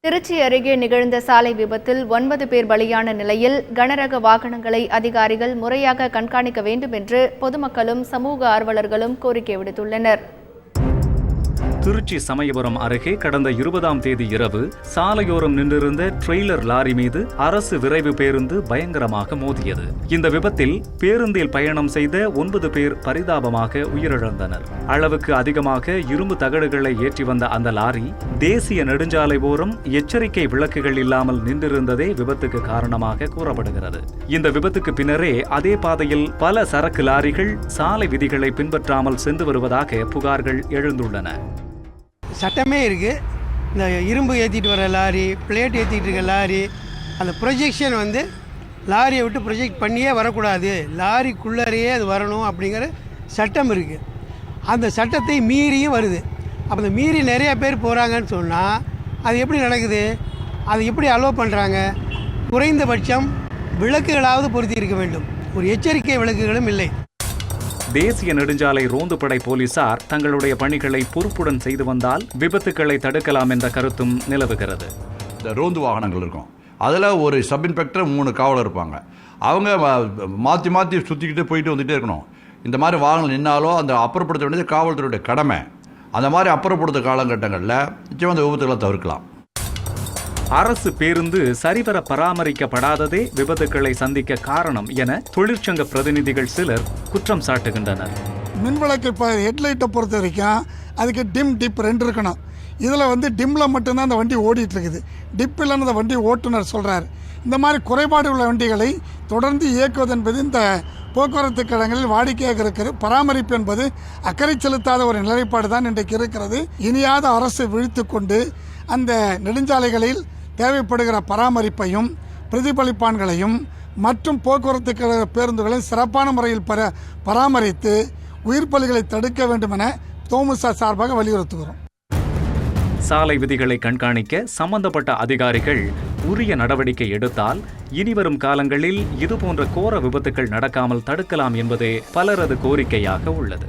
திருச்சி அருகே நிகழ்ந்த சாலை விபத்தில் 9 பேர் பலியான நிலையில் கனரக வாகனங்களை அதிகாரிகள் முறையாக கண்காணிக்க வேண்டும் என்று பொதுமக்களும் சமூக ஆர்வலர்களும் கோரிக்கை விடுத்துள்ளனர். திருச்சி சமயபுரம் அருகே கடந்த 20ஆம் தேதி இரவு சாலையோரம் நின்றிருந்த ட்ரெய்லர் லாரி மீது அரசு விரைவு பேருந்து பயங்கரமாக மோதியது. இந்த விபத்தில் பேருந்தில் பயணம் செய்த 9 பேர் பரிதாபமாக உயிரிழந்தனர். அளவுக்கு அதிகமாக இரும்பு தகடுகளை ஏற்றி வந்த அந்த லாரி தேசிய நெடுஞ்சாலை ஓரம் எச்சரிக்கை விளக்குகள் இல்லாமல் நின்றிருந்ததே விபத்துக்கு காரணமாக கூறப்படுகிறது. இந்த விபத்துக்கு பின்னரே அதே பாதையில் பல சரக்கு லாரிகள் சாலை விதிகளை பின்பற்றாமல் சென்று வருவதாக புகார்கள் எழுந்துள்ளன. சட்டமே இருக்குது. இந்த இரும்பு ஏற்றிட்டு வர லாரி, பிளேட் ஏற்றிட்டு இருக்க லாரி, அந்த ப்ரொஜெக்ஷன் லாரியை விட்டு ப்ரொஜெக்ட் பண்ணியே வரக்கூடாது, லாரிக்குள்ளரையே அது வரணும் அப்படிங்கிற சட்டம் இருக்குது. அந்த சட்டத்தை மீறியும் வருது. அப்போ அந்த மீறி நிறைய பேர் போகிறாங்கன்னு சொன்னால் அது எப்படி நடக்குது? அது எப்படி அலோவ் பண்ணுறாங்க? குறைந்தபட்சம் விளக்குகளாவது பொருத்தி இருக்க வேண்டும். ஒரு எச்சரிக்கை விளக்குகளும் இல்லை. தேசிய நெடுஞ்சாலை ரோந்துப்படை போலீசார் தங்களுடைய பணிகளை பொறுப்புடன் செய்து வந்தால் விபத்துக்களை தடுக்கலாம் என்ற கருத்தும் நிலவுகிறது. இந்த ரோந்து வாகனங்கள் இருக்கும், அதில் ஒரு சப் இன்ஸ்பெக்டர் 3 காவலர் இருப்பாங்க. அவங்க மாற்றி மாற்றி சுற்றிக்கிட்டு போயிட்டு வந்துகிட்டே இருக்கணும். இந்த மாதிரி வாகனம் நின்னாலோ அந்த அப்புறப்படுத்த வேண்டியது காவல்துறையுடைய கடமை. அந்த மாதிரி அப்புறப்படுத்த காலகட்டங்களில் நிச்சயம் அந்த விபத்துக்களை தவிர்க்கலாம். அரசு பேருந்து சரிவர பராமரிக்கப்படாததே விபத்துக்களை சந்திக்க காரணம் என தொழிற்சங்க பிரதிநிதிகள் சிலர் குற்றம் சாட்டுகின்றனர். மின்விளக்கு இப்போ ஹெட்லைட்டை பொறுத்த வரைக்கும் அதுக்கு டிப் 2 இருக்கணும். இதில் டிம்மில் மட்டும்தான் அந்த வண்டி ஓடிட்டு இருக்குது. டிப் இல்லைன்னு அந்த வண்டி ஓட்டுநர் சொல்கிறார். இந்த மாதிரி குறைபாடு உள்ள வண்டிகளை தொடர்ந்து இயக்குவது என்பது இந்த போக்குவரத்து கழகங்களில் வாடிக்கையாக இருக்கிறது. பராமரிப்பு என்பது அக்கறை செலுத்தாத ஒரு நிலைப்பாடு தான் இன்றைக்கு இருக்கிறது. இனியாத அரசு விழித்து கொண்டு அந்த நெடுஞ்சாலைகளில் தேவைப்படுகிற பராமரிப்பையும் பிரதிபலிப்பான்களையும் மற்றும் போக்குவரத்து கழக பேருந்துகளையும் சிறப்பான முறையில் பராமரித்து உயிர் பலிகளை தடுக்க வேண்டும் என தோமுசா சார்பாக வலியுறுத்துகிறோம். சாலை விதிகளை கண்காணிக்க சம்பந்தப்பட்ட அதிகாரிகள் உரிய நடவடிக்கை எடுத்தால் இனிவரும் காலங்களில் இதுபோன்ற கோர விபத்துக்கள் நடக்காமல் தடுக்கலாம் என்பதே பலரது கோரிக்கையாக உள்ளது.